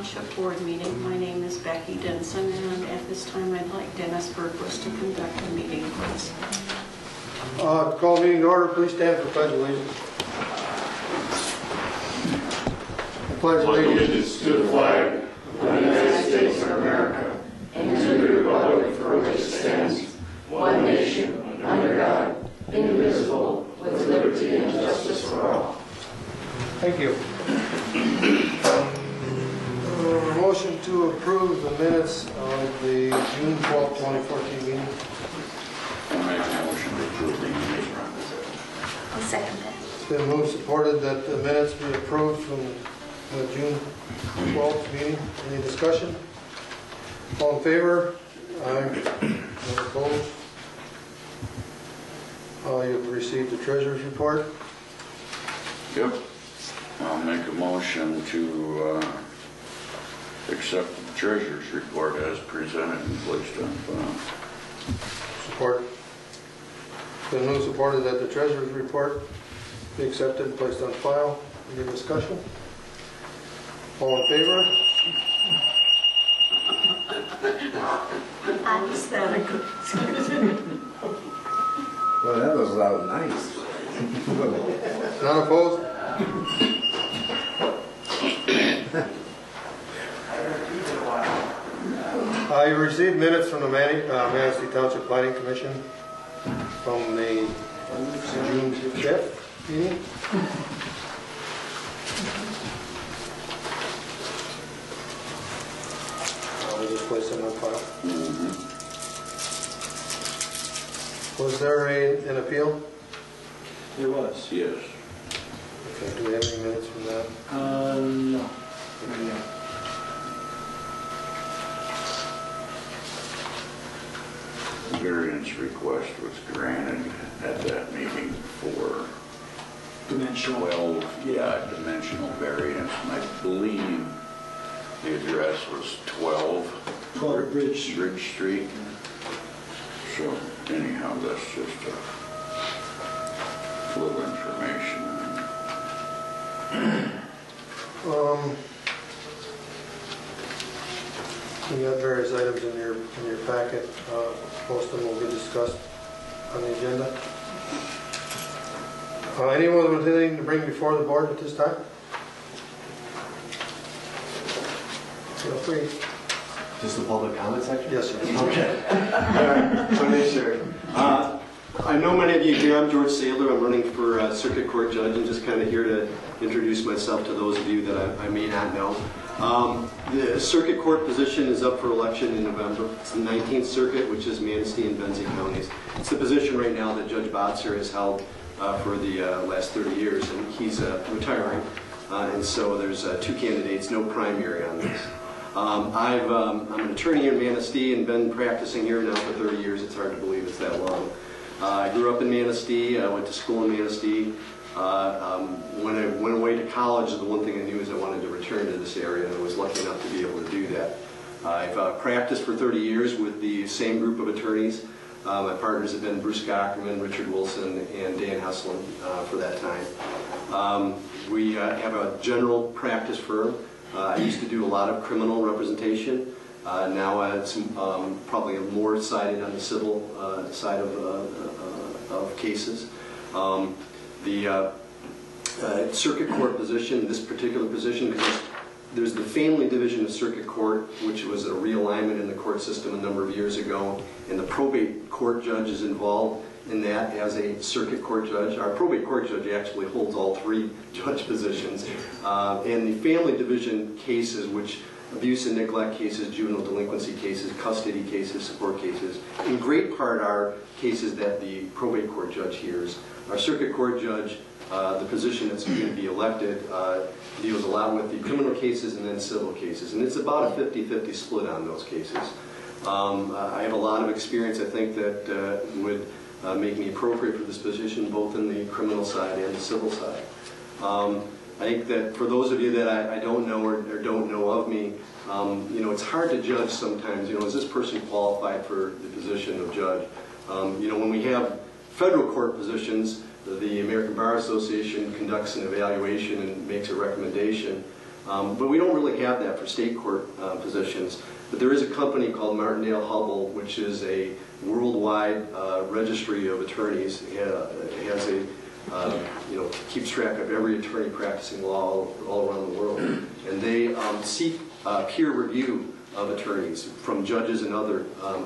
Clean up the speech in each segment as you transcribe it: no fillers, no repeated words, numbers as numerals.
Township Board meeting. My name is Becky Denson, and at this time I'd like Dennis Berquist to conduct the meeting, please. Call meeting to order. Please stand for pledge of allegiance. I pledge allegiance to the flag of the United States of America and to the republic for which it stands, one nation, under God, indivisible, with liberty and justice for all. Thank you. Motion to approve the minutes of the June 12, 2014 meeting. I make a motion to approve the minutes. I'll second that. It's been moved, supported that the minutes be approved from the June 12th meeting. Any discussion? All in favor? Aye. No opposed? You've received the treasurer's report. Yep. I'll make a motion to accept the treasurer's report as presented and placed on file. Support. It's been moved, supported that the treasurer's report be accepted and placed on file. Any discussion? All in favor? Anesthetic. Well, that was loud, nice. None opposed? You received minutes from the Manistee Township Planning Commission from the June 5th meeting. We'll just place them on file. Was there an appeal? There was. Yes. Okay, do we have any minutes from that? No. The variance request was granted at that meeting for Dimensional. 12, dimensional variance. And I believe the address was 12 Bridge. Street. So anyhow, that's just a little information. You got various items in your packet. Most of them will be discussed on the agenda. Anyone with anything to bring before the board at this time? Feel free. Just the public comment section? Yes, sir. Okay. All right. My name's Eric. I know many of you here. I'm George Sadler. I'm running for Circuit Court Judge and just kind of here to introduce myself to those of you that I may not know. The Circuit Court position is up for election in November. It's the 19th Circuit, which is Manistee and Benzie counties. It's the position right now that Judge Botzer has held for the last 30 years, and he's retiring. And so there's two candidates, no primary on this. I'm an attorney here in Manistee and been practicing here now for 30 years. It's hard to believe it's that long. I grew up in Manistee. I went to school in Manistee. When I went away to college, the one thing I knew is I wanted to return to this area, and I was lucky enough to be able to do that. I've practiced for 30 years with the same group of attorneys. My partners have been Bruce Gockerman, Richard Wilson, and Dan Husslin for that time. We have a general practice firm. I used to do a lot of criminal representation. Now it's probably more sided on the civil side of cases. The Circuit Court position, this particular position, because there's the family division of Circuit Court, which was a realignment in the court system a number of years ago, and the probate court judge is involved in that as a Circuit Court judge. Our probate court judge actually holds all three judge positions. And the family division cases, which abuse and neglect cases, juvenile delinquency cases, custody cases, support cases, in great part are cases that the probate court judge hears. Our Circuit Court judge, the position that's going to be elected, deals a lot with the criminal cases and then civil cases. And it's about a 50-50 split on those cases. I have a lot of experience, I think, that would make me appropriate for this position, both in the criminal side and the civil side. I think that for those of you that I don't know or don't know of me, you know, it's hard to judge sometimes. You know, is this person qualified for the position of judge? You know, when we have federal court positions, the American Bar Association conducts an evaluation and makes a recommendation. But we don't really have that for state court positions. But there is a company called Martindale-Hubbell, which is a worldwide registry of attorneys. It has a keeps track of every attorney practicing law all around the world. And they seek peer review of attorneys from judges and other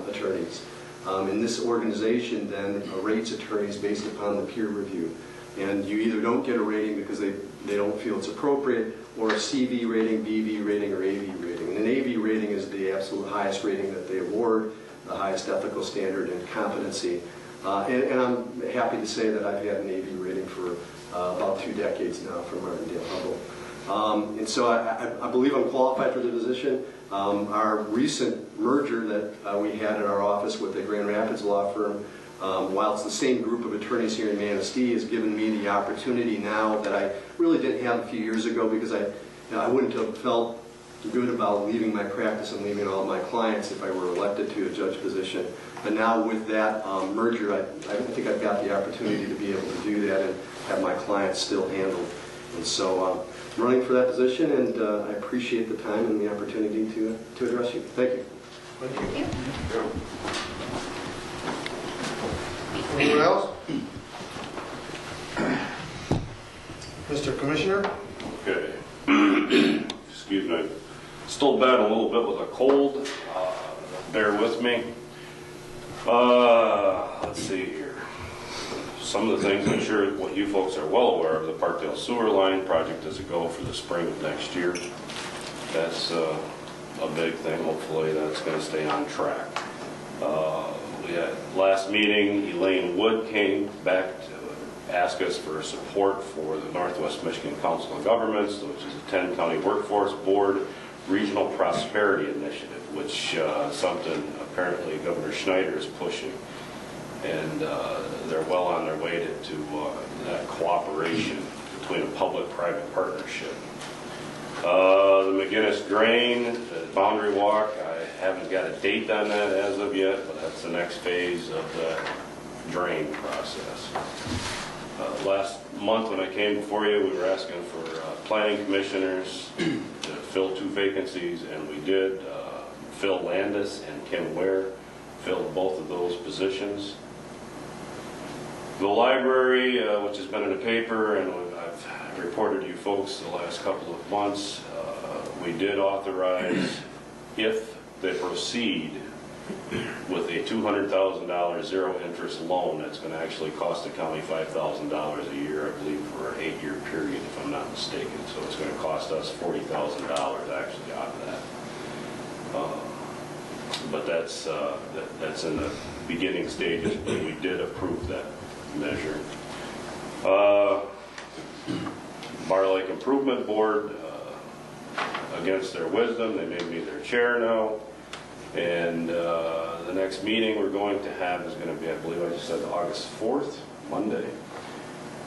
attorneys. And this organization then rates attorneys based upon the peer review. And you either don't get a rating because they don't feel it's appropriate, or a CV rating, BV rating, or AV rating. And an AV rating is the absolute highest rating that they award, the highest ethical standard and competency. And I'm happy to say that I've had an AV rating for about 2 decades now from Martindale-Hubbell. And so I believe I'm qualified for the position. Our recent merger that we had in our office with the Grand Rapids law firm, while it's the same group of attorneys here in Manistee, has given me the opportunity now that I really didn't have a few years ago, because I wouldn't have felt good about leaving my practice and leaving all my clients if I were elected to a judge position. But now with that merger, I think I've got the opportunity to be able to do that and have my clients still handled. And so I'm running for that position, and I appreciate the time and the opportunity to address you. Thank you. Thank you. Anyone else? Mr. Commissioner? Okay. Excuse me. Still battling a little bit with a cold. Bear with me. Let's see here. Some of the things, I'm sure what you folks are well aware of, the Parkdale Sewer Line project is a go for the spring of next year. That's a big thing. Hopefully that's going to stay on track. We had last meeting, Elaine Wood came back to ask us for support for the Northwest Michigan Council of Governments, which is a 10-county workforce board regional prosperity initiative, which something apparently Governor Schneider is pushing. And they're well on their way to that cooperation between a public-private partnership. The McGinnis Drain, the boundary walk, I haven't got a date on that as of yet, but that's the next phase of the drain process. Last month when I came before you, we were asking for planning commissioners to fill 2 vacancies, and we did. Phil Landis and Kim Ware filled both of those positions. The library, which has been in the paper, and I've reported to you folks the last couple of months, we did authorize, if they proceed with a $200,000 zero-interest loan that's going to actually cost the county $5,000 a year, I believe, for an 8-year period, if I'm not mistaken. So it's going to cost us $40,000 actually out of that. But that's in the beginning stages, but we did approve that measure. Bar Lake Improvement Board, against their wisdom, they made me their chair now. And the next meeting we're going to have is going to be, I believe I just said August 4th, Monday.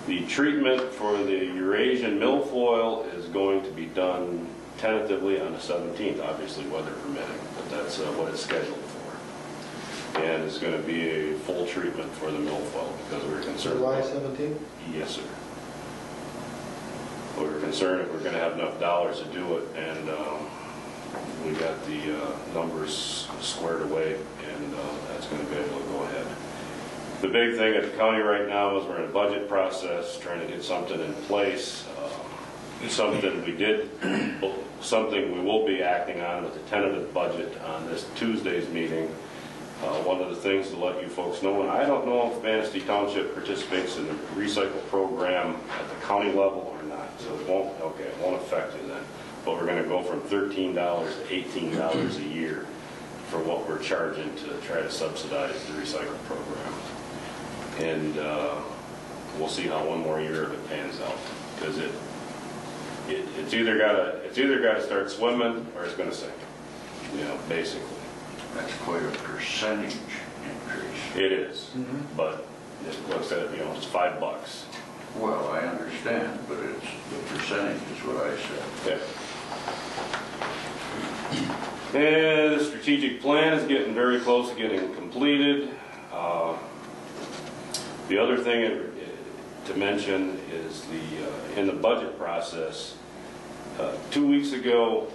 The treatment for the Eurasian milfoil is going to be done tentatively on the 17th, obviously weather permitting, but that's what it's scheduled for. And it's going to be a full treatment for the milfoil because we're concerned. July 17th? Yes, sir. We're concerned if we're going to have enough dollars to do it, and we got the numbers squared away, and that's going to be able to go ahead. The big thing at the county right now is we're in a budget process, trying to get something in place. Something we will be acting on with the tentative budget on this Tuesday's meeting. One of the things to let you folks know, and I don't know if Manistee Township participates in the recycle program at the county level or not, so it won't affect you then. But we're going to go from $13 to $18 a year for what we're charging to try to subsidize the recycle program. And we'll see how one more year of it pans out, because it's either got to start swimming or it's going to sink. You know, basically. That's quite a percentage increase. It is, but it looks at, it's $5. Well, I understand, but it's the percentage is what I said. Yeah. And the strategic plan is getting very close to getting completed. The other thing to mention is in the budget process, 2 weeks ago,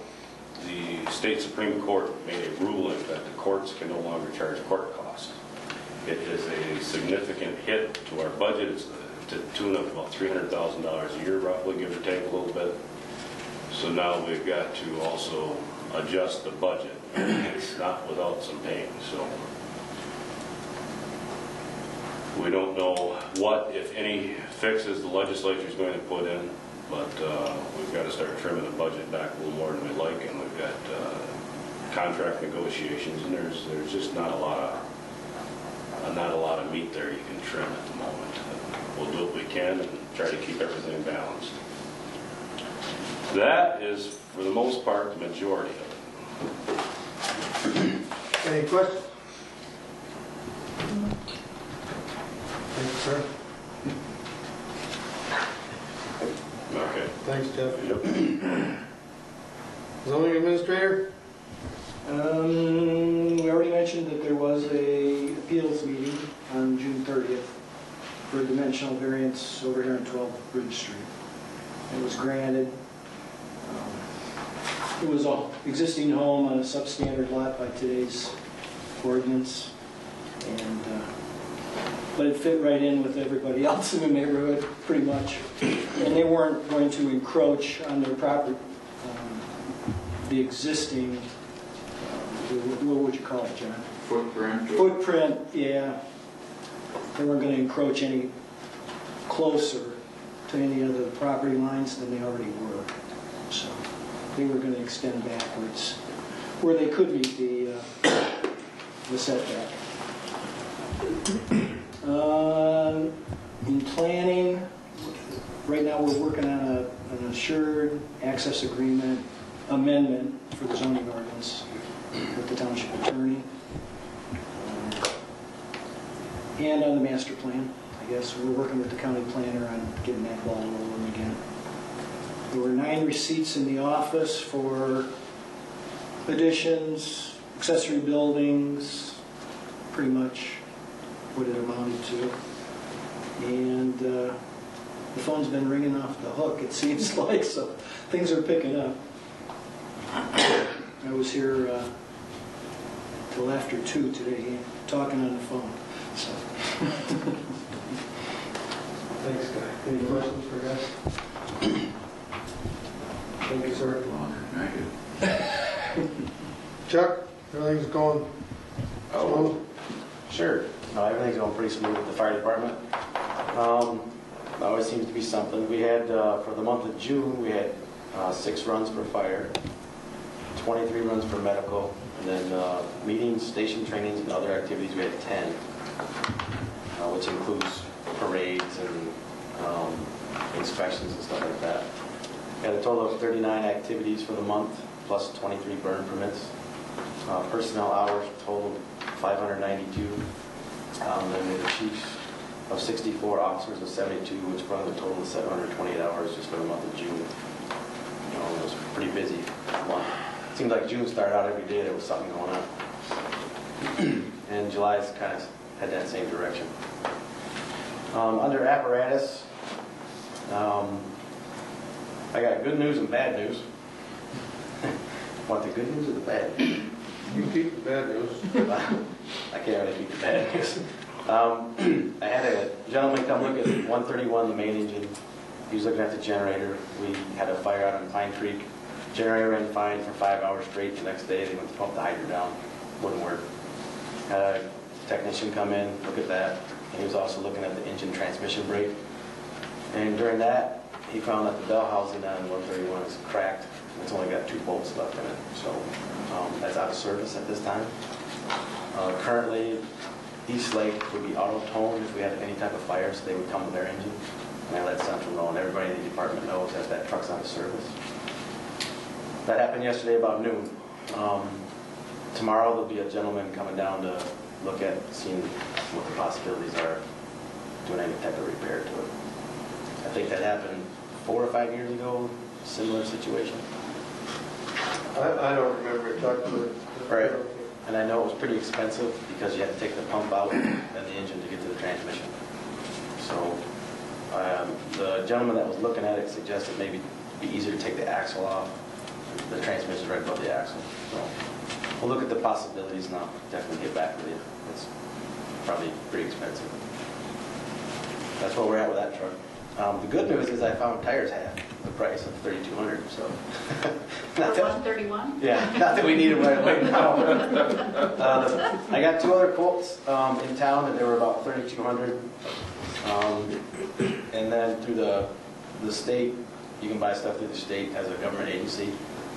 the state Supreme Court made a ruling that the courts can no longer charge court costs. It is a significant hit to our budget. It's to the tune of about $300,000 a year, roughly, give or take a little bit. So now we've got to also adjust the budget. It's not without some pain. So we don't know what, if any, fixes the legislature is going to put in, but we've got to start trimming the budget back a little more than we like, and we've got contract negotiations, and there's just not a lot of meat there you can trim at the moment. We'll do what we can and try to keep everything balanced. That is, for the most part, the majority of it. Any questions? Thank you, sir. Okay. Thanks, Jeff. Yep. Zoning administrator? We already mentioned that there was a appeals meeting on June 30th for a dimensional variance over here on 12 Bridge Street. It was granted. It was an existing home on a substandard lot by today's ordinance, and but it fit right in with everybody else in the neighborhood, pretty much. And they weren't going to encroach on their property, the existing, what would you call it, John? Footprint. Footprint, yeah. They weren't going to encroach any closer to any of the property lines than they already were. So they were going to extend backwards where they could meet the setback. In planning, right now we're working on an assured access agreement amendment for the zoning ordinance with the township attorney. And on the master plan, I guess. We're working with the county planner on getting that ball rolling again. There were 9 receipts in the office for additions, accessory buildings, pretty much what it amounted to. And the phone's been ringing off the hook, it seems like, so things are picking up. I was here till after 2 today, talking on the phone. So. Thanks, Guy. Any questions for Guy? Thank you, sir. Thank you. Chuck, everything's going smooth? Sure. No, everything's going pretty smooth with the fire department. Always seems to be something. We had, for the month of June, we had 6 runs for fire, 23 runs for medical, and then meetings, station trainings, and other activities, we had 10, which includes parades and inspections and stuff like that. We had a total of 39 activities for the month, plus 23 burn permits. Personnel hours totaled 592. Then we had a chief of 64, officers of 72, which brought the total to 728 hours just for the month of June. It was a pretty busy month. It seemed like June started out every day there was something going on. And July's kind of had that same direction. Under apparatus, I got good news and bad news. Want the good news or the bad news? You keep the bad news. I can't really keep the bad news. I had a gentleman come look at 131, the main engine. He was looking at the generator. We had a fire out on Pine Creek. Generator ran fine for 5 hours straight. The next day they went to pump the hydrant down. Wouldn't work. Had a technician come in, look at that. And he was also looking at the engine transmission brake. And during that, he found that the bell housing on 131 is cracked. It's only got 2 bolts left in it. So that's out of service at this time. Currently, East Lake would be auto-toned if we had any type of fire, so they would come with their engine. And I let Central know, and everybody in the department knows that that truck's out of service. That happened yesterday about noon. Tomorrow there'll be a gentleman coming down to look at seeing what the possibilities are doing any type of repair to it. I think that happened 4 or 5 years ago, similar situation. I don't remember it, Chuck. Right. And I know it was pretty expensive because you had to take the pump out and the engine to get to the transmission. So the gentleman that was looking at it suggested maybe be easier to take the axle off. The transmission is right above the axle. So we'll look at the possibilities and I'll definitely get back with you. It's probably pretty expensive. That's where we're at with that truck. The good news is I found tires half the price of $3,200. So For 131? yeah, not that we need them right away now. I got 2 other quotes in town, and they were about $3,200. And then through the state, you can buy stuff through the state as a government agency.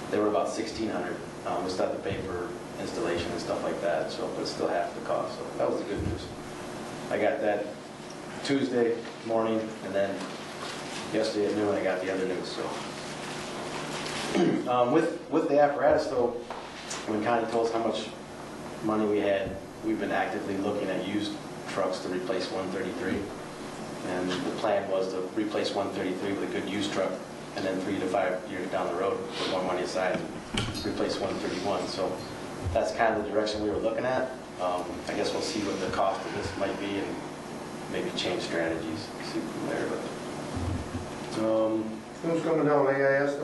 They were about $1,600. We still have to pay for installation and stuff like that, so but it's still half the cost. So that was the good news. I got that Tuesday morning, and then yesterday at noon I got the other news. So with the apparatus, though, when Connie told us how much money we had, we've been actively looking at used trucks to replace 133. And the plan was to replace 133 with a good used truck, and then 3 to 5 years down the road, put more money aside and replace 131. So that's kind of the direction we were looking at. I guess we'll see what the cost of this might be and maybe change strategies, see from there. But Who's coming down, AIS?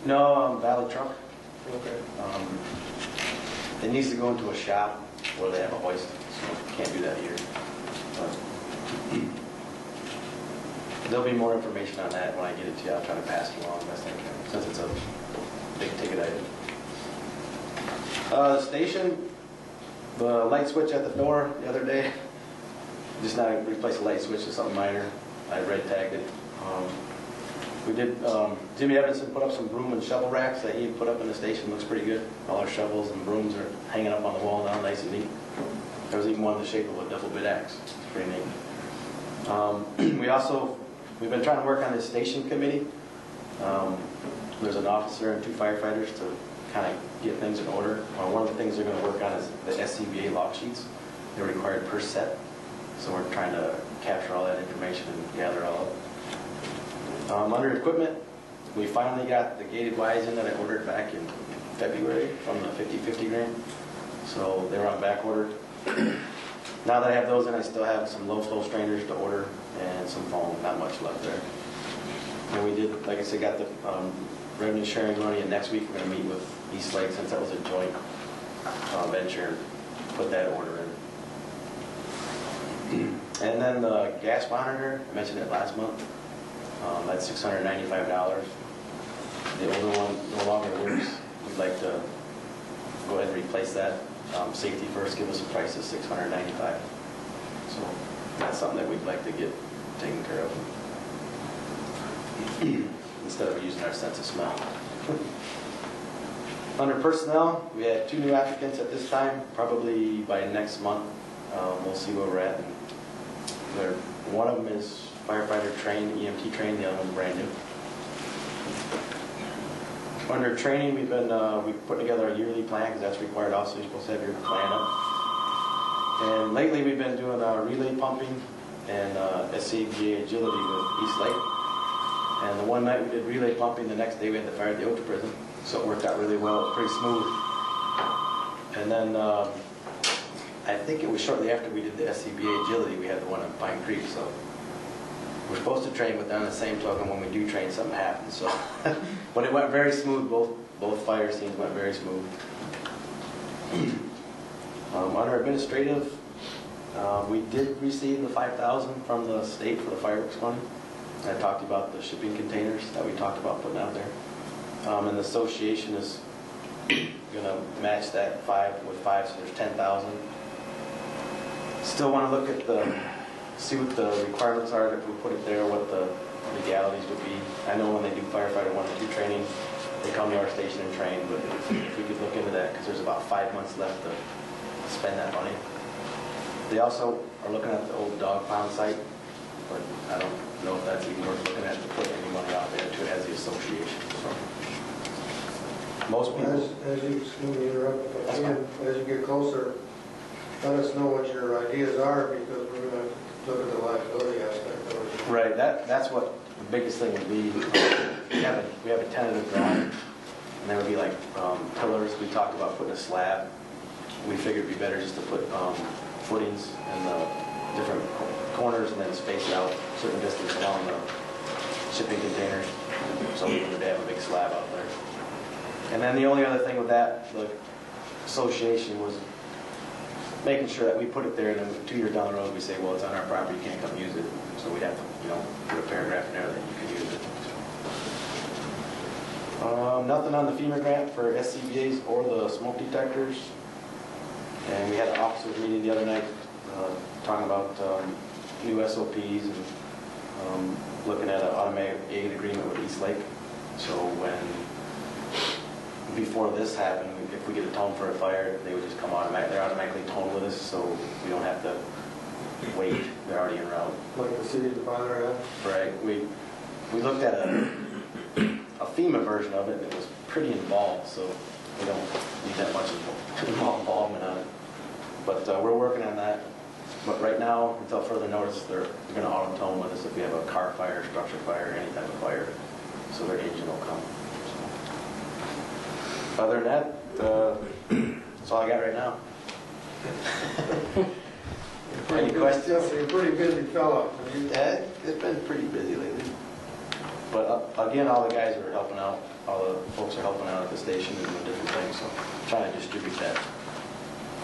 no, Valley Truck. Okay. It needs to go into a shop where they have a hoist, so can't do that here. But there'll be more information on that when I get it to you. I'll try to pass it along best I can, since it's a big ticket item. The station, the light switch at the door the other day, just not replace a light switch to something minor. I red tagged it. We did, Jimmy Evanson put up some broom and shovel racks that he put up in the station. Looks pretty good. All our shovels and brooms are hanging up on the wall now, nice and neat. There was even one in the shape of a double bit axe. It's pretty neat. We've been trying to work on this station committee. There's an officer and 2 firefighters to kind of get things in order. One of the things they're going to work on is the SCBA log sheets. They're required per set. So we're trying to capture all that information and gather all up. Under equipment, we finally got the gated Ys in that I ordered back in February from the 50/50 grant. So they're on back order. Now that I have those in, I still have some low flow strainers to order and some foam, not much left there. And we did, like I said, got the revenue sharing money, and next week we're going to meet with East Lake, since that was a joint venture, put that order in. And then the gas monitor, I mentioned it last month, that's $695. The older one no longer works. We'd like to go ahead and replace that. Safety first, give us a price of $695. So that's something that we'd like to get taken care of instead of using our sense of smell. Under personnel, we had 2 new applicants at this time. Probably by next month, we'll see where we're at. One of them is firefighter trained, EMT trained, the other one's brand new. Under training, we put together a yearly plan, because that's required also. You're supposed to have your plan up. And lately we've been doing relay pumping and SCBA agility with East Lake. And the one night we did relay pumping, the next day we had to fire the Oak to prison. So it worked out really well, it was pretty smooth. And then I think it was shortly after we did the SCBA agility, we had the one in Pine Creek. So we're supposed to train with them, the same token when we do train, something happens. So, but it went very smooth. Both fire scenes went very smooth. Under administrative, we did receive the $5,000 from the state for the fireworks money. I talked about the shipping containers that we talked about putting out there, and the association is going to match that 5 with 5, so there's $10,000. Still want to look at see what the requirements are if we put it there, what the legalities would be. I know when they do firefighter 1 and 2 training, they come to our station and train, but if we could look into that, because there's about 5 months left to spend that money. They also are looking at the old dog pound site, but I don't know if that's even worth looking at to put any money out there to it as the association. So most people. As you, excuse me, interrupt, as you get closer, let us know what your ideas are, because we're going to look at the liability aspect of it. Right, that's what the biggest thing would be. We have a tentative drawing, and there would be like pillars. We talked about putting a slab. We figured it'd be better just to put footings in the different corners and then space it out a certain distance along the shipping containers. So we wanted to have a big slab out there. And then the only other thing with that, the association, was making sure that we put it there, and then 2 years down the road, we say, well, it's on our property, you can't come use it. So we'd have to, put a paragraph in there that you can use it. Nothing on the FEMA grant for SCBA's or the smoke detectors. And we had an officers meeting the other night talking about new SOPs and looking at an automatic aid agreement with Eastlake. So before this happened, if we get a tone for a fire, they would just come automatically. They're automatically toned with us, so we don't have to wait. They're already en route. Like the city of Tyler had? Right. We looked at a FEMA version of it, and it was pretty involved, so we don't need that much involvement on it. But we're working on that. But right now, until further notice, they're going to auto-tone with us if we have a car fire, structure fire, any type of fire. So their agent will come. So, other than that, that's all I got right now. Any questions? You're a pretty busy fella. Yeah, it's been pretty busy lately. But again, all the guys are helping out. All the folks are helping out at the station and doing different things. So I'm trying to distribute that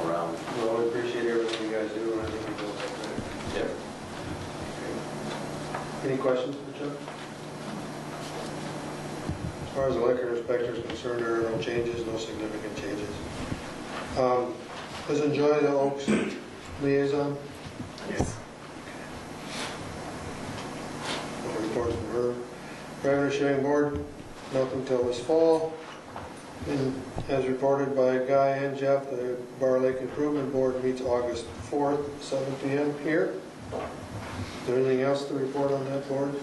around. Well, we appreciate everything you guys do, and I think we do that. Yep. Any questions for Chuck? As far as the liquor inspector is concerned, there are no changes, no significant changes. Does enjoy the Oaks liaison? Yes. No report from her. Revenue sharing board, nothing till this fall. And as reported by Guy and Jeff, the Bar Lake Improvement Board meets August 4th, 7 p.m. here. Is there anything else to report on that board?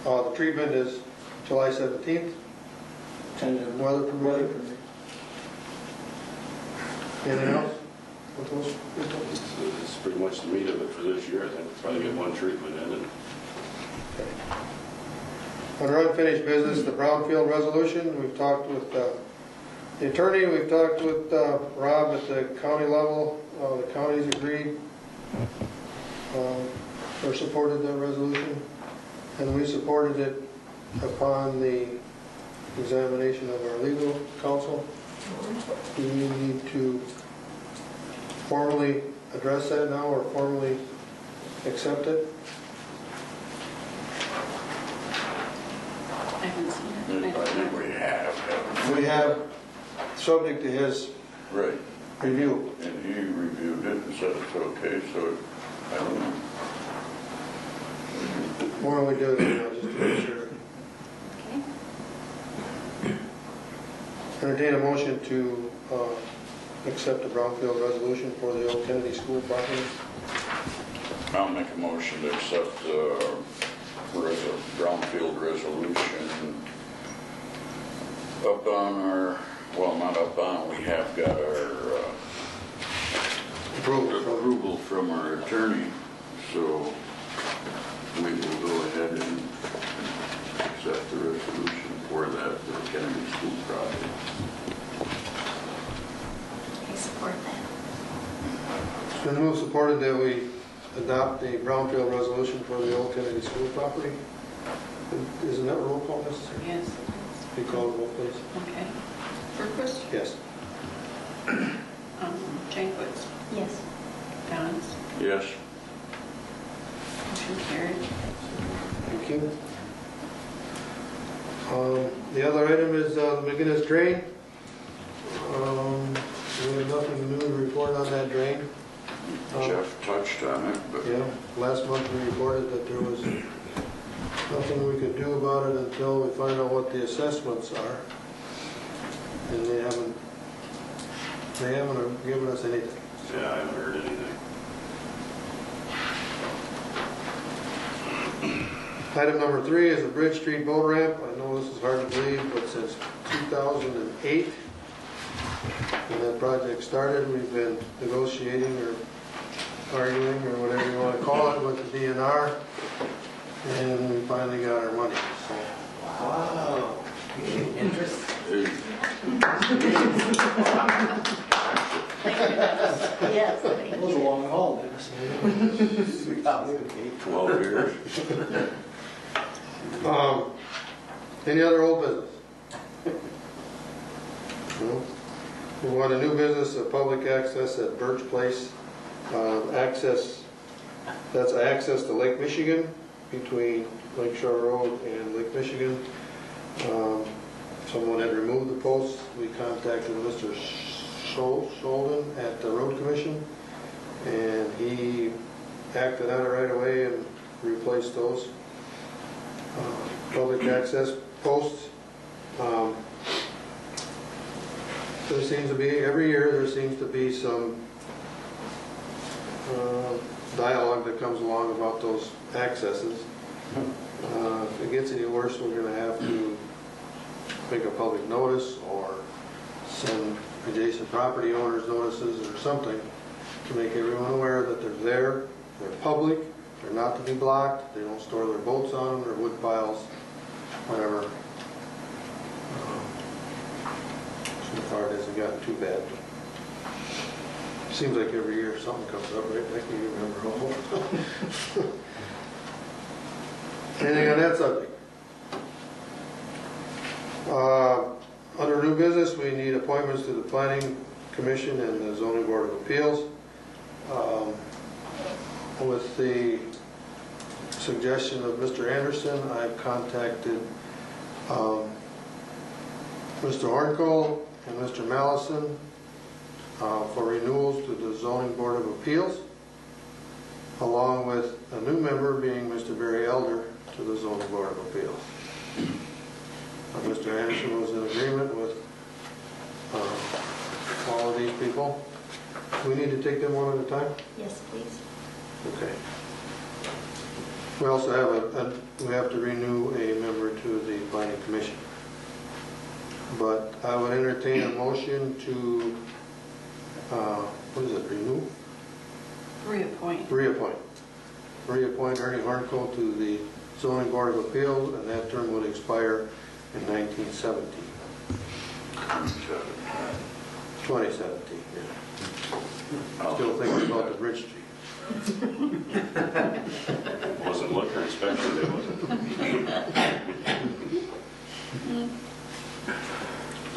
The treatment is July 17th. Tentative Weather permitting. Anything else? What those? It's pretty much the meat of it for this year. I think we'll probably get one treatment in. And Under unfinished business, the Brownfield resolution, we've talked with the attorney, we've talked with Rob at the county level. The county's agreed or supported the resolution, and we supported it upon the examination of our legal counsel. Do we need to formally address that now or formally accept it? I haven't seen it. I think we have. We have, subject to his Right. review. And he reviewed it and said it's okay, so I don't know. Why don't we do it now, just to make sure? Okay. Entertain a motion to accept the Brownfield resolution for the old Kennedy School property. I'll make a motion to accept the Brownfield resolution up on our, well, not up on, we have got our approval from our attorney, so we will go ahead and accept the resolution for that, for the Kennedy School project. I support that. It's been moved, supported that we adopt the Brownfield resolution for the old Kennedy School property. Isn't that roll call necessary? Yes. Be called roll, please. Okay. Berquist? Yes. Jankwitz? Yes. Downs? Yes. Motion carried. Thank you. The other item is the McGinnis drain. We have nothing new to report on that drain. Jeff touched on it, but Yeah, last month we reported that there was nothing we could do about it until we find out what the assessments are. And they haven't given us anything. yeah, I haven't heard anything. Item number 3 is the Bridge Street boat ramp. I know this is hard to believe, but since 2008, when that project started, we've been negotiating or arguing or whatever you want to call it with the DNR, and we finally got our money. So, Wow. Interest? Yes. It was a long haul, Dennis. 12 years. Any other old business? No? We want a new business of public access at Birch Place. That's access to Lake Michigan, between Lake Shore Road and Lake Michigan. Someone had removed the posts. We contacted Mr. Scholden at the Road Commission, and he acted on it right away and replaced those public access posts. There seems to be, every year there seems to be some dialogue that comes along about those accesses. If it gets any worse, we're going to have to make a public notice or send adjacent property owners notices or something to make everyone aware that they're there, they're public, they're not to be blocked, they don't store their boats on them, their wood piles, whatever. So far it hasn't gotten too bad. Seems like every year something comes up, right? I can't remember all. Anything on that subject? Under new business, we need appointments to the Planning Commission and the Zoning Board of Appeals. With the suggestion of Mr. Anderson, I've contacted Mr. Horncole and Mr. Mallison for renewals to the Zoning Board of Appeals, along with a new member being Mr. Barry Elder to the Zoning Board of Appeals. Mr. Anderson was in agreement with all of these people. Do we need to take them one at a time? Yes, please. Okay. We also have we have to renew a member to the Planning Commission. But I would entertain a motion to, what is it, renew? Reappoint. Reappoint Ernie Horncole to the Zoning Board of Appeals, and that term would expire in 2017, yeah. Still thinking about the bridge tree. Wasn't liquor inspection day, was it?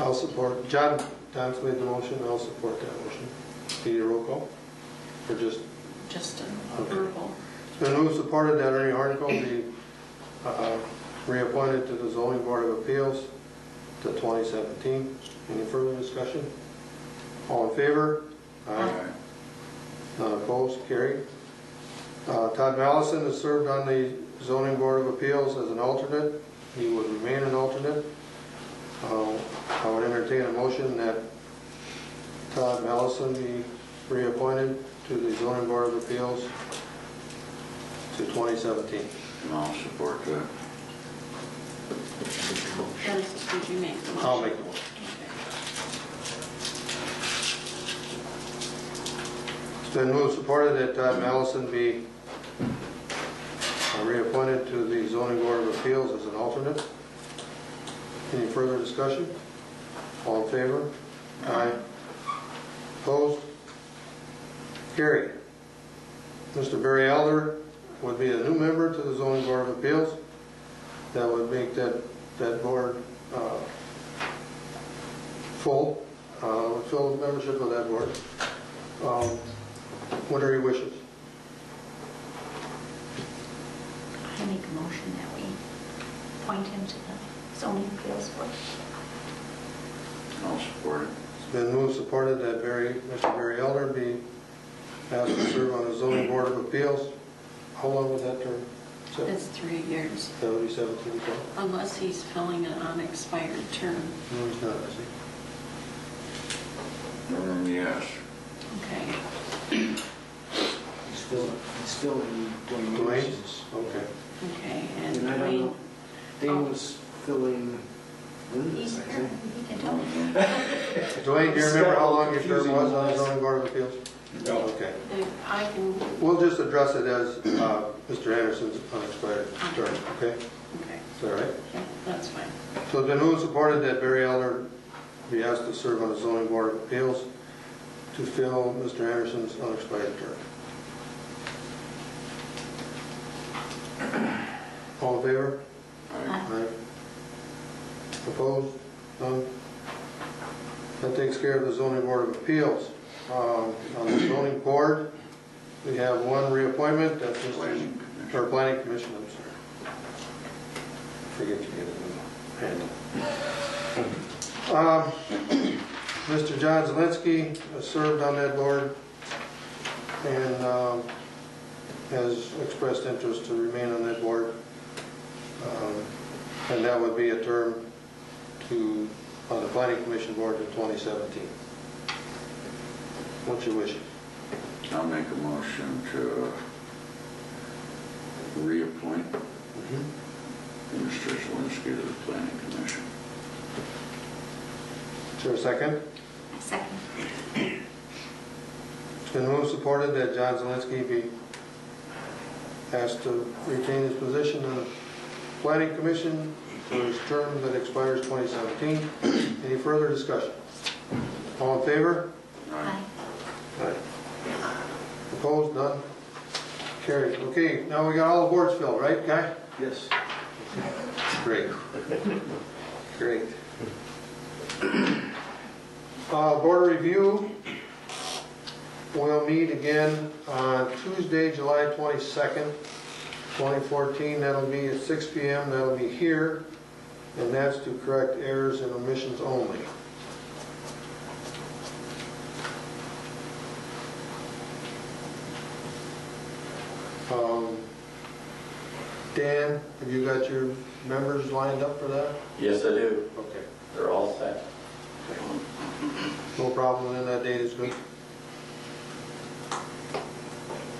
I'll support. John's made the motion. I'll support that motion. Need a roll call? Or just a verbal. It's been moved, supported that Ernie Horncole be reappointed to the Zoning Board of Appeals to 2017. Any further discussion? All in favor? Aye. None opposed? Carried. Todd Mallison has served on the Zoning Board of Appeals as an alternate. He would remain an alternate. I would entertain a motion that Todd Mallison be reappointed to the Zoning Board of Appeals to 2017. And I'll support that. Dennis, did you make the motion? I'll make the motion. It's been moved, supported that Todd Mallison be reappointed to the Zoning Board of Appeals as an alternate. Any further discussion? All in favor? Aye. Opposed? Carried. Mr. Barry Elder would be a new member to the Zoning Board of Appeals. That would make that board full, fill the membership of that board. What are your wishes? I make a motion that we appoint him to the zoning appeals board. I'll support it. It's been moved, supported that Mr. Barry Elder be asked to serve on the Zoning Board of Appeals. How long was that term? It's 3 years, That would be 17 to unless he's filling an unexpired term. No, he's not, is he? Yes. Okay. He's still in Dwayne. Dwayne's? Okay. Okay, and And I don't know, Dwayne, Dane was filling He's Linda's, I here, think. he can tell me. Dwayne, do you remember how long your term was on the Zoning Board of Appeals? No. Okay. I can, We'll just address it as Mr. Anderson's unexpired term, okay? okay, Is that right? yeah, that's fine. So it's been moved and supported that Barry Elder be asked to serve on the Zoning Board of Appeals to fill Mr. Anderson's unexpired term. All in favor? Aye. Opposed? None? That takes care of the zoning board of appeals. On the zoning board, we have one reappointment, that's Mr. Planning Commission, I'm sorry. Forget you get it in hand. Mr. John Zielinski has served on that board and has expressed interest to remain on that board. And that would be a term on the Planning Commission board in 2017. What's your wish? I'll make a motion to reappoint Mr. Zielinski to the Planning Commission. Is there a second? Second. It's been moved, supported that John Zielinski be asked to retain his position on the Planning Commission for his term that expires 2017. Any further discussion? All in favor? Aye. Aye. Opposed? None? Carried. Okay, now we got all the boards filled, right, Guy? Yes. Great. Great. Board review will meet again on Tuesday, July 22nd, 2014. That'll be at 6 p.m. That'll be here, and that's to correct errors and omissions only. Dan, have you got your members lined up for that? Yes, I do. Okay. They're all set. No problem, then that date is good?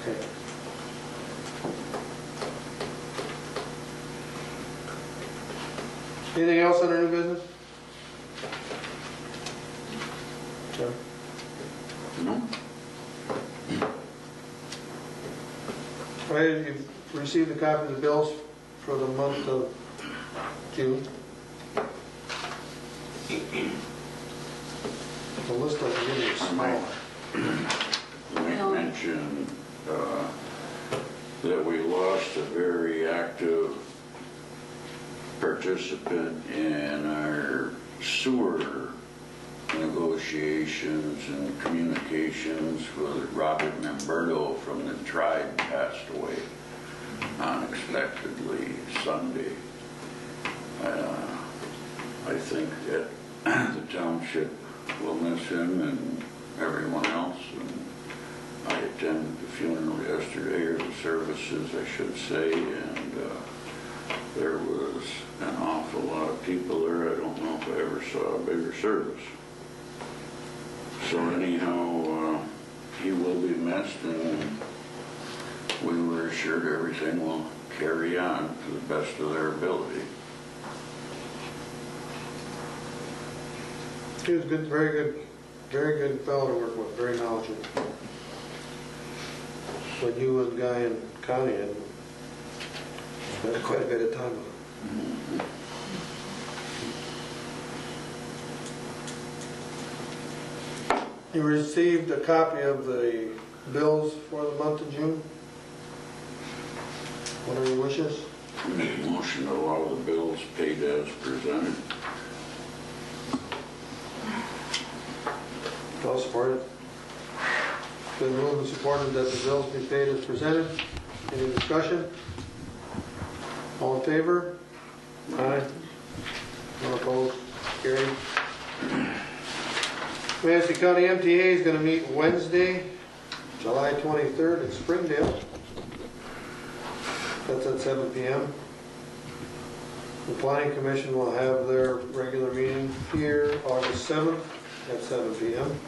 Okay. Anything else under new business? Jim? No? All right, you've received a copy of the bills for the month of June. The list I can give you is small. I mentioned that we lost a very active participant in our sewer negotiations and communications with Robert Memberto from the tribe passed away unexpectedly Sunday. I think that the township will miss him and everyone else, and I attended the funeral yesterday, or the services I should say, and there was an awful lot of people there. I don't know if I ever saw a bigger service. So anyhow, he will be missed, and we were assured everything will carry on to the best of their ability. He was good, very good fellow to work with, very knowledgeable. But you and Guy and Connie had quite a bit of time with him. You received a copy of the bills for the month of June. What are your wishes? Make a motion to allow the bills paid as presented. I'll support it. Been moved and supported that the bills be paid as presented. Any discussion? All in favor? Aye. None opposed? Carried. Manistee County MTA is going to meet Wednesday, July 23rd in Springdale. That's at 7 p.m. The Planning Commission will have their regular meeting here August 7th at 7 p.m.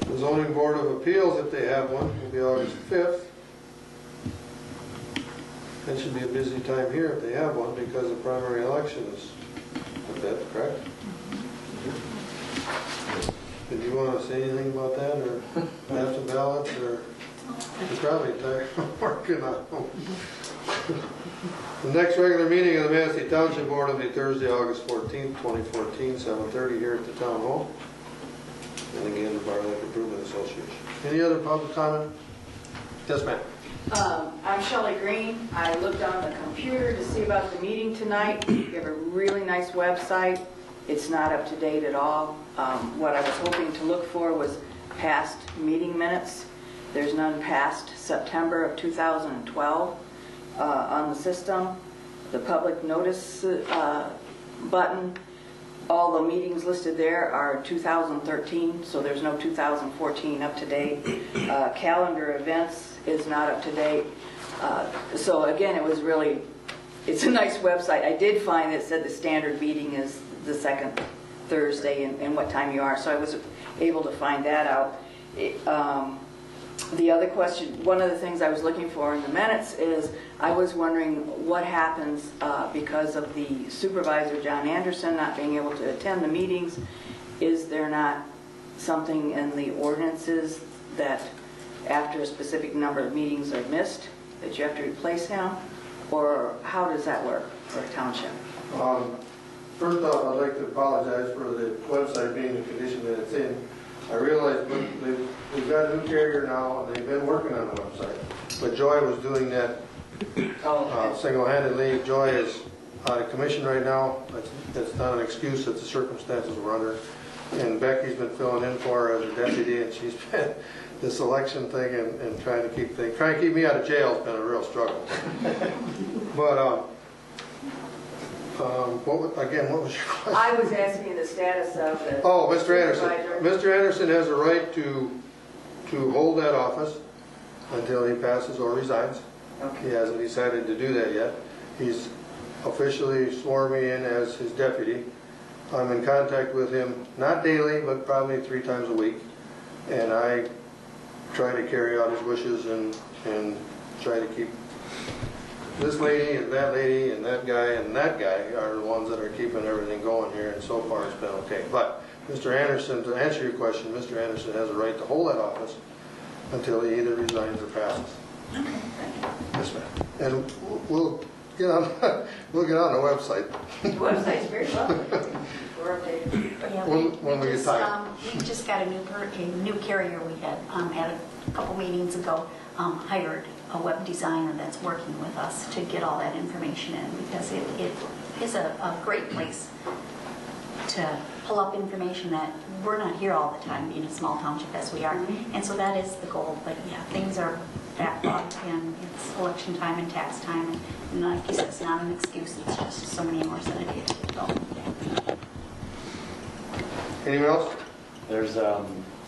The Zoning Board of Appeals, if they have one, will be August 5th. That should be a busy time here if they have one, because the primary election is a bit, correct? Did you want to say anything about that, or have some ballots, or you're probably tired of working on them? The next regular meeting of the Manistee Township Board will be Thursday, August 14th, 2014, 7:30 here at the Town Hall. And again, the Bar Lake Improvement Association. Any other public comment? Yes, ma'am. I'm Shelley Green. I looked on the computer to see about the meeting tonight. You have a really nice website. It's not up to date at all. What I was hoping to look for was past meeting minutes. There's none past September of 2012 on the system. The public notice button, all the meetings listed there are 2013, so there's no 2014 up to date. Calendar events is not up to date. So again, it's a nice website. I did find that said the standard meeting is the second Thursday and what time you are, so I was able to find that out. The other question, one of the things I was looking for in the minutes is I was wondering what happens because of the supervisor, John Anderson, not being able to attend the meetings. Is there not something in the ordinances that after a specific number of meetings are missed that you have to replace him? Or how does that work for a township? First off, I'd like to apologize for the website being the condition that it's in. I realize we've got a new carrier now, and they've been working on the website. But Joy was doing that single-handedly. Joy is out of commission right now. That's not an excuse, it's the circumstances we're under. And Becky's been filling in for her as a deputy, and she's been this election thing and trying to keep me out of jail has been a real struggle. But what was your question? I was asking the status of the Mr. Anderson. supervisor. Mr. Anderson has a right to hold that office until he passes or resigns. Okay. He hasn't decided to do that yet. He's officially sworn me in as his deputy. I'm in contact with him, not daily, but probably 3 times a week. And I try to carry out his wishes and try to keep this lady and that guy are the ones that are keeping everything going here, and so far it's been okay. But Mr. Anderson, to answer your question, Mr. Anderson has a right to hold that office until he either resigns or passes. Okay, thank you. Yes, ma'am. And we'll get on the website. The website's very lovely. We're updated. Yeah, When we get time. we just got a new carrier. We had a couple meetings ago hired a web designer that's working with us to get all that information in, because it is a great place to pull up information that we're not here all the time, being a small township as we are. And so that is the goal. But yeah, things are backlogged, and it's election time and tax time, and like you said, it's not an excuse. It's just so many hours that I need to keep going. Anyone else? There's,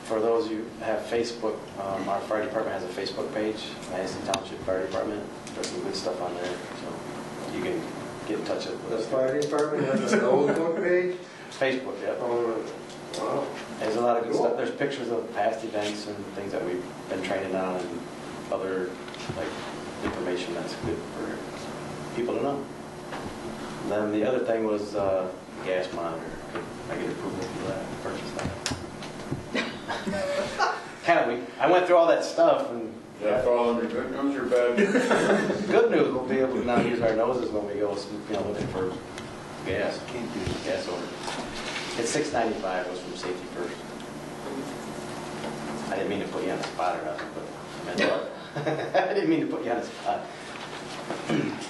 for those who have Facebook, our fire department has a Facebook page, Manistee Township Fire Department. There's some good stuff on there, so you can get in touch with The us. fire department has a Facebook page. Facebook, yeah. Wow. There's a lot of good stuff. There's pictures of past events and things that we've been training on, and other information that's good for people to know. And then the other thing was gas monitor. Could I get approval for that? Purchase that. Kind of weak. I went through all that stuff, and Does that fall under good news or bad news? good news, we'll be able to now use our noses when we go, looking for gas. Can't use gas order. It's $6.95. Was from Safety First. I didn't mean to put you on the spot or nothing, but I didn't mean to put you on the spot.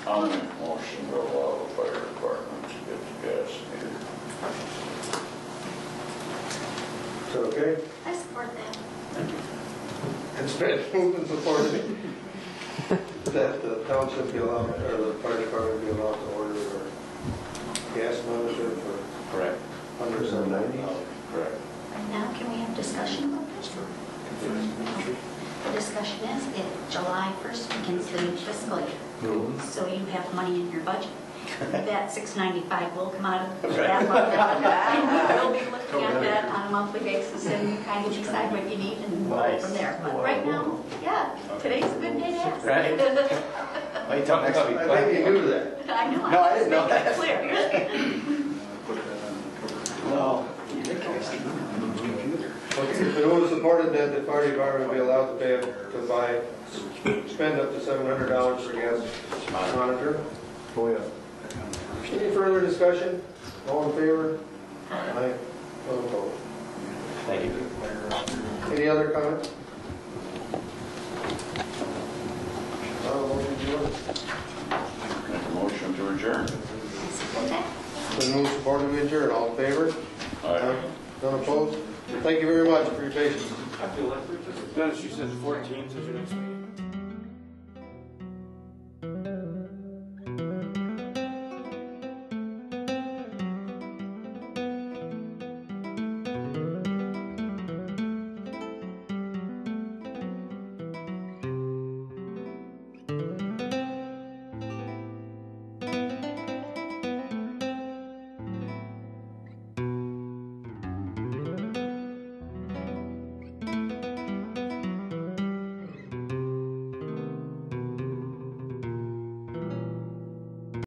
I'll make a motion to allow the fire department to get the gas meter. Is that okay? I support that. Thank you. It's been moved and supported that the township be allowed, or the fire department be allowed to order a gas monitor for Correct. under $7.90. Correct. Right now, can we have discussion about this? The discussion is if July 1st begins the new fiscal year, so you have money in your budget. That $6.95 will come out of that month. And we'll be looking at that on a monthly basis and kind of decide what you need and go from there. But right now, yeah, today's a good day to ask. Right. Wait till next week. I think you knew that. I know. No, I didn't know Make it that. clear. No. It was supported that the fire department be allowed to spend up to $700 for gas monitor. Oh, yeah. Any further discussion? All in favor? Aye. All opposed? Thank you. Any other comments? Make a motion to adjourn. Been moved, supported, we adjourn. All in favor? Aye. None opposed? Thank you very much for your patience. Dennis, you said the 14th is your next meeting?